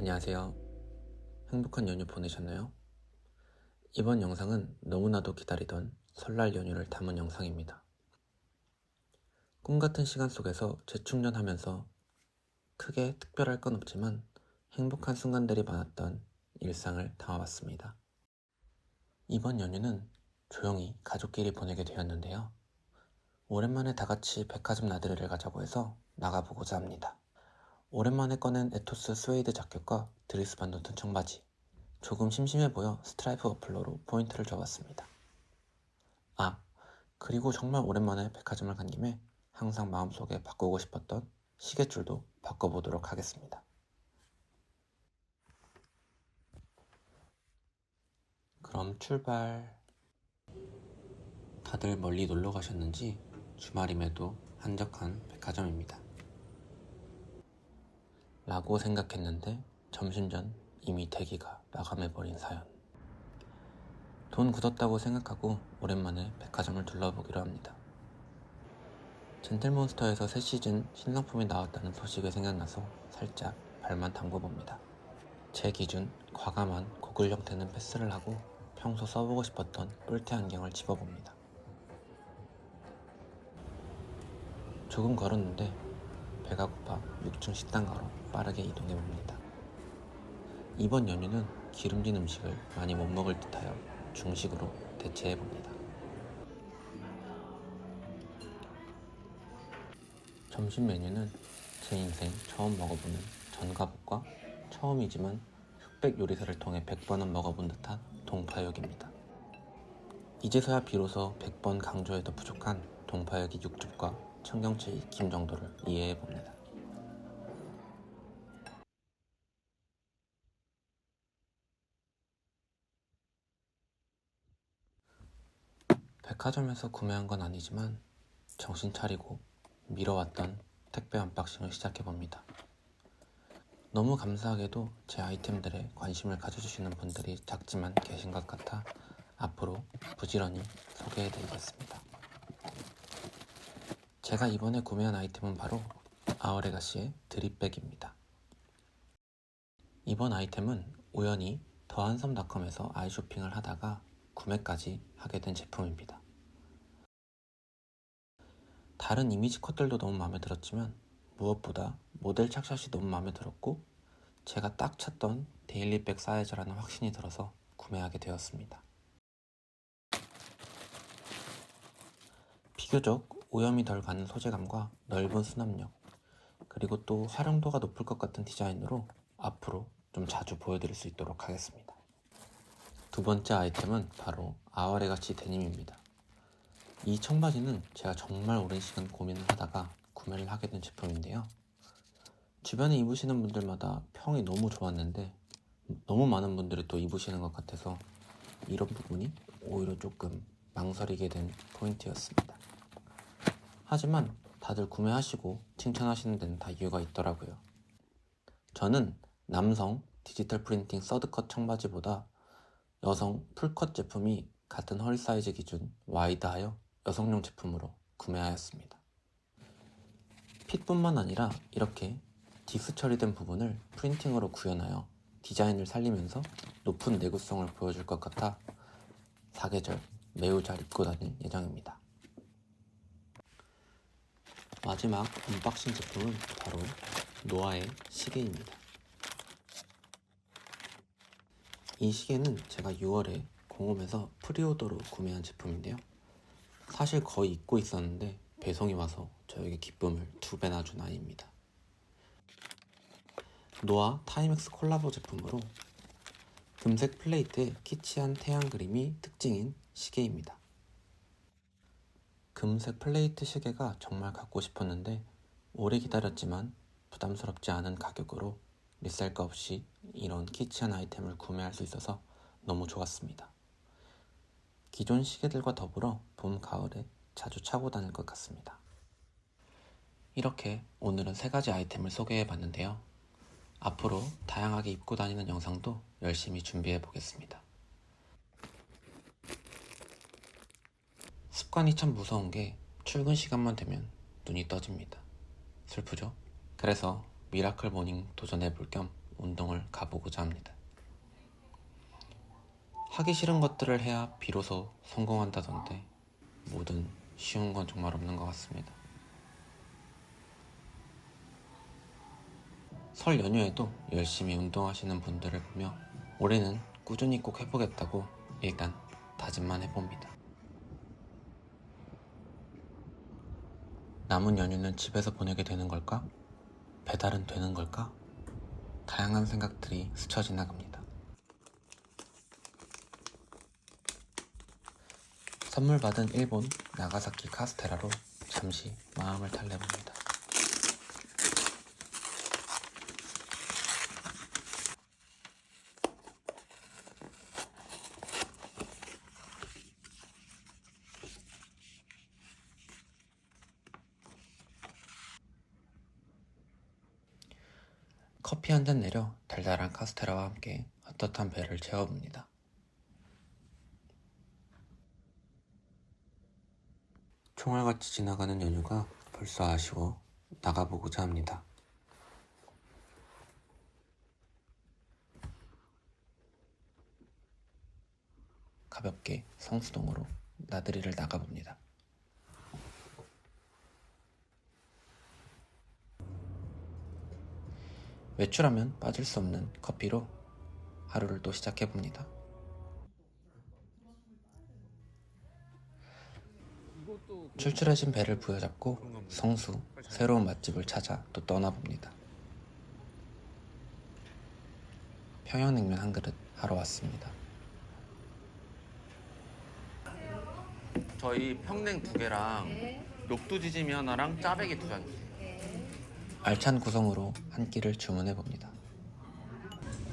안녕하세요. 행복한 연휴 보내셨나요? 이번 영상은 너무나도 기다리던 설날 연휴를 담은 영상입니다. 꿈같은 시간 속에서 재충전하면서 크게 특별할 건 없지만 행복한 순간들이 많았던 일상을 담아봤습니다. 이번 연휴는 조용히 가족끼리 보내게 되었는데요. 오랜만에 다같이 백화점 나들이를 가자고 해서 나가보고자 합니다. 오랜만에 꺼낸 에토스 스웨이드 자켓과 드리스 반도튼 청바지, 조금 심심해 보여 스트라이프 머플러로 포인트를 줘봤습니다. 그리고 정말 오랜만에 백화점을 간 김에 항상 마음속에 바꾸고 싶었던 시계줄도 바꿔보도록 하겠습니다. 그럼 출발! 다들 멀리 놀러 가셨는지 주말임에도 한적한 백화점입니다. 라고 생각했는데 점심 전 이미 대기가 마감해버린 사연. 돈 굳었다고 생각하고 오랜만에 백화점을 둘러보기로 합니다. 젠틀몬스터에서 새 시즌 신상품이 나왔다는 소식이 생각나서 살짝 발만 담궈봅니다. 제 기준 과감한 고글 형태는 패스를 하고 평소 써보고 싶었던 뿔테 안경을 집어봅니다. 조금 걸었는데 배가 고파 6층 식당가로 빠르게 이동해봅니다. 이번 연휴는 기름진 음식을 많이 못 먹을 듯하여 중식으로 대체해봅니다. 점심 메뉴는 제 인생 처음 먹어보는 전가복과 처음이지만 흑백 요리사를 통해 100번은 먹어본 듯한 동파육입니다. 이제서야 비로소 100번 강조해도 부족한 동파육의 육즙과 청경채의 익힘 정도를 이해해봅니다. 백화점에서 구매한 건 아니지만 정신 차리고 미뤄왔던 택배 언박싱을 시작해봅니다. 너무 감사하게도 제 아이템들에 관심을 가져주시는 분들이 작지만 계신 것 같아 앞으로 부지런히 소개해드리겠습니다. 제가 이번에 구매한 아이템은 바로 아우레가시의 드립백입니다. 이번 아이템은 우연히 더한섬닷컴에서 아이쇼핑을 하다가 구매까지 하게 된 제품입니다. 다른 이미지 컷들도 너무 마음에 들었지만 무엇보다 모델 착샷이 너무 마음에 들었고 제가 딱 찾던 데일리백 사이즈라는 확신이 들어서 구매하게 되었습니다. 비교적 오염이 덜 가는 소재감과 넓은 수납력, 그리고 또 활용도가 높을 것 같은 디자인으로 앞으로 좀 자주 보여드릴 수 있도록 하겠습니다. 두 번째 아이템은 바로 아우레가치 데님입니다. 이 청바지는 제가 정말 오랜 시간 고민을 하다가 구매를 하게 된 제품인데요. 주변에 입으시는 분들마다 평이 너무 좋았는데 너무 많은 분들이 또 입으시는 것 같아서 이런 부분이 오히려 조금 망설이게 된 포인트였습니다. 하지만 다들 구매하시고 칭찬하시는 데는 다 이유가 있더라고요. 저는 남성 디지털 프린팅 서드컷 청바지보다 여성 풀컷 제품이 같은 허리 사이즈 기준 와이드하여 여성용 제품으로 구매하였습니다. 핏뿐만 아니라 이렇게 디스 처리된 부분을 프린팅으로 구현하여 디자인을 살리면서 높은 내구성을 보여줄 것 같아 사계절 매우 잘 입고 다닐 예정입니다. 마지막 언박싱 제품은 바로 노아의 시계입니다. 이 시계는 제가 6월에 공홈에서 프리오더로 구매한 제품인데요. 사실 거의 잊고 있었는데 배송이 와서 저에게 기쁨을 2배나 준 아이입니다. 노아 타임엑스 콜라보 제품으로 금색 플레이트에 키치한 태양 그림이 특징인 시계입니다. 금색 플레이트 시계가 정말 갖고 싶었는데 오래 기다렸지만 부담스럽지 않은 가격으로 리셀가 없이 이런 키치한 아이템을 구매할 수 있어서 너무 좋았습니다. 기존 시계들과 더불어 봄, 가을에 자주 차고 다닐 것 같습니다. 이렇게 오늘은 3가지 아이템을 소개해 봤는데요. 앞으로 다양하게 입고 다니는 영상도 열심히 준비해 보겠습니다. 습관이 참 무서운 게 출근 시간만 되면 눈이 떠집니다. 슬프죠? 그래서 미라클 모닝 도전해 볼 겸 운동을 가보고자 합니다. 하기 싫은 것들을 해야 비로소 성공한다던데 뭐든 쉬운 건 정말 없는 것 같습니다. 설 연휴에도 열심히 운동하시는 분들을 보며 올해는 꾸준히 꼭 해보겠다고 일단 다짐만 해봅니다. 남은 연휴는 집에서 보내게 되는 걸까? 배달은 되는 걸까? 다양한 생각들이 스쳐 지나갑니다. 선물 받은 일본 나가사키 카스테라로 잠시 마음을 달래봅니다. 커피 한 잔 내려 달달한 카스테라와 함께 헛헛한 배를 채워봅니다. 총알같이 지나가는 연휴가 벌써 아쉬워 나가보고자 합니다. 가볍게 성수동으로 나들이를 나가봅니다. 외출하면 빠질 수 없는 커피로 하루를 또 시작해봅니다. 출출해진 배를 부여잡고 성수 새로운 맛집을 찾아 또 떠나봅니다. 평양냉면 한 그릇 하러 왔습니다. 저희 평냉 2개랑 녹두지짐이 하나랑 짜배기 2잔 주세요. 알찬 구성으로 한 끼를 주문해봅니다.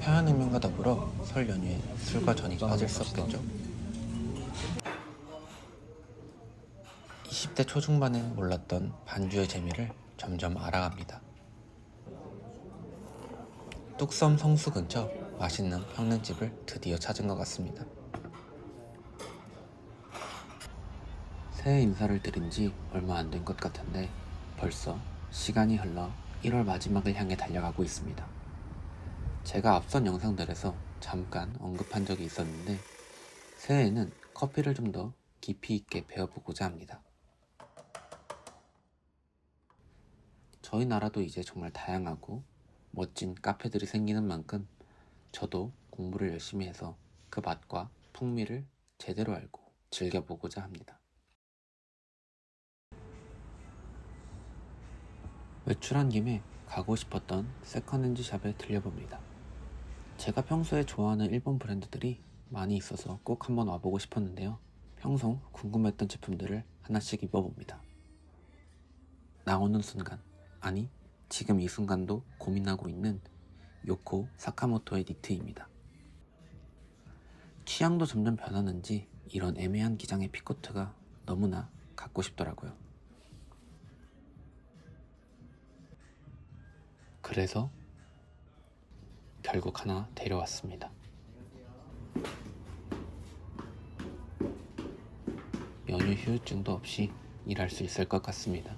평양냉면과 더불어 설 연휴에 술과 전이 빠질 수 없겠죠. 20대 초중반에 몰랐던 반주의 재미를 점점 알아갑니다. 뚝섬 성수 근처 맛있는 평냉집을 드디어 찾은 것 같습니다. 새해 인사를 드린 지 얼마 안 된 것 같은데 벌써 시간이 흘러 1월 마지막을 향해 달려가고 있습니다. 제가 앞선 영상들에서 잠깐 언급한 적이 있었는데 새해에는 커피를 좀 더 깊이 있게 배워보고자 합니다. 저희 나라도 이제 정말 다양하고 멋진 카페들이 생기는 만큼 저도 공부를 열심히 해서 그 맛과 풍미를 제대로 알고 즐겨보고자 합니다. 외출한 김에 가고 싶었던 세컨핸즈 샵에 들려봅니다. 제가 평소에 좋아하는 일본 브랜드들이 많이 있어서 꼭 한번 와보고 싶었는데요. 평소 궁금했던 제품들을 하나씩 입어봅니다. 나오는 순간, 아니 지금 이 순간도 고민하고 있는 요코 사카모토의 니트입니다. 취향도 점점 변하는지 이런 애매한 기장의 핏코트가 너무나 갖고 싶더라고요. 그래서 결국 하나 데려왔습니다. 연휴 휴유증도 없이 일할 수 있을 것 같습니다.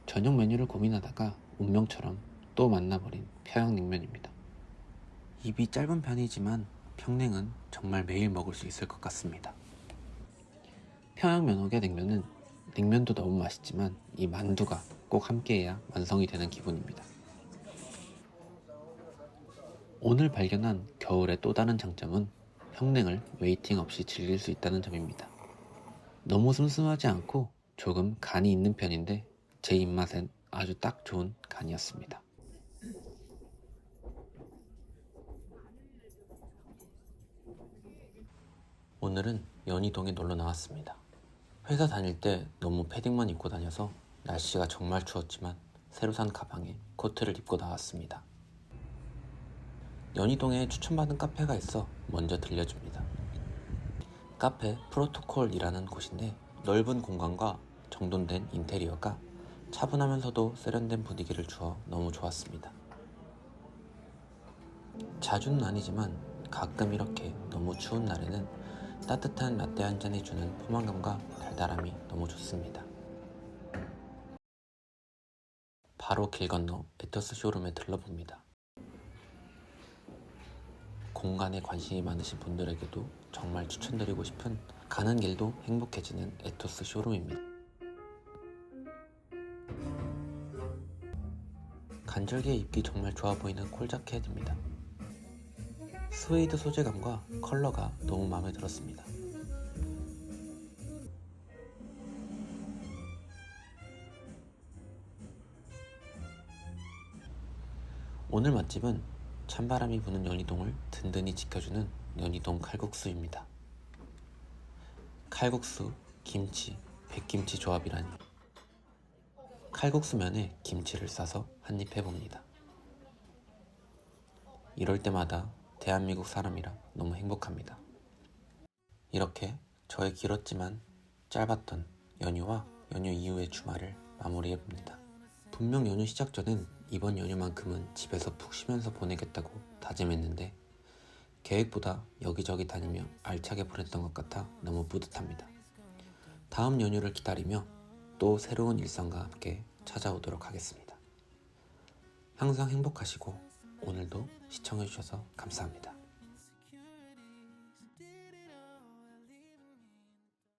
저녁 메뉴를 고민하다가 운명처럼 또 만나버린 평양냉면입니다. 입이 짧은 편이지만 평냉은 정말 매일 먹을 수 있을 것 같습니다. 평양면옥의 냉면은 냉면도 너무 맛있지만 이 만두가 꼭 함께해야 완성이 되는 기분입니다. 오늘 발견한 겨울의 또 다른 장점은 평냉을 웨이팅 없이 즐길 수 있다는 점입니다. 너무 슴슴하지 않고 조금 간이 있는 편인데 제 입맛엔 아주 딱 좋은 간이었습니다. 오늘은 연희동에 놀러 나왔습니다. 회사 다닐 때 너무 패딩만 입고 다녀서 날씨가 정말 추웠지만 새로 산 가방에 코트를 입고 나왔습니다. 연희동에 추천받은 카페가 있어 먼저 들려줍니다. 카페 프로토콜이라는 곳인데 넓은 공간과 정돈된 인테리어가 차분하면서도 세련된 분위기를 주어 너무 좋았습니다. 자주는 아니지만 가끔 이렇게 너무 추운 날에는 따뜻한 라떼 한 잔이 주는 포만감과 달달함이 너무 좋습니다. 바로 길 건너 에토스 쇼룸에 들러봅니다. 공간에 관심이 많으신 분들에게도 정말 추천드리고 싶은 가는 길도 행복해지는 에토스 쇼룸입니다. 간절기에 입기 정말 좋아 보이는 콜자켓입니다. 스웨이드 소재감과 컬러가 너무 마음에 들었습니다. 오늘 맛집은 찬바람이 부는 연희동을 든든히 지켜주는 연희동 칼국수입니다. 칼국수, 김치, 백김치 조합이라니. 칼국수면에 김치를 싸서 한입 해봅니다. 이럴 때마다 대한민국 사람이라 너무 행복합니다. 이렇게 저의 길었지만 짧았던 연휴와 연휴 이후의 주말을 마무리해봅니다. 분명 연휴 시작 전엔 이번 연휴만큼은 집에서 푹 쉬면서 보내겠다고 다짐했는데 계획보다 여기저기 다니며 알차게 보냈던 것 같아 너무 뿌듯합니다. 다음 연휴를 기다리며 또 새로운 일상과 함께 찾아오도록 하겠습니다. 항상 행복하시고 오늘도 시청해주셔서 감사합니다.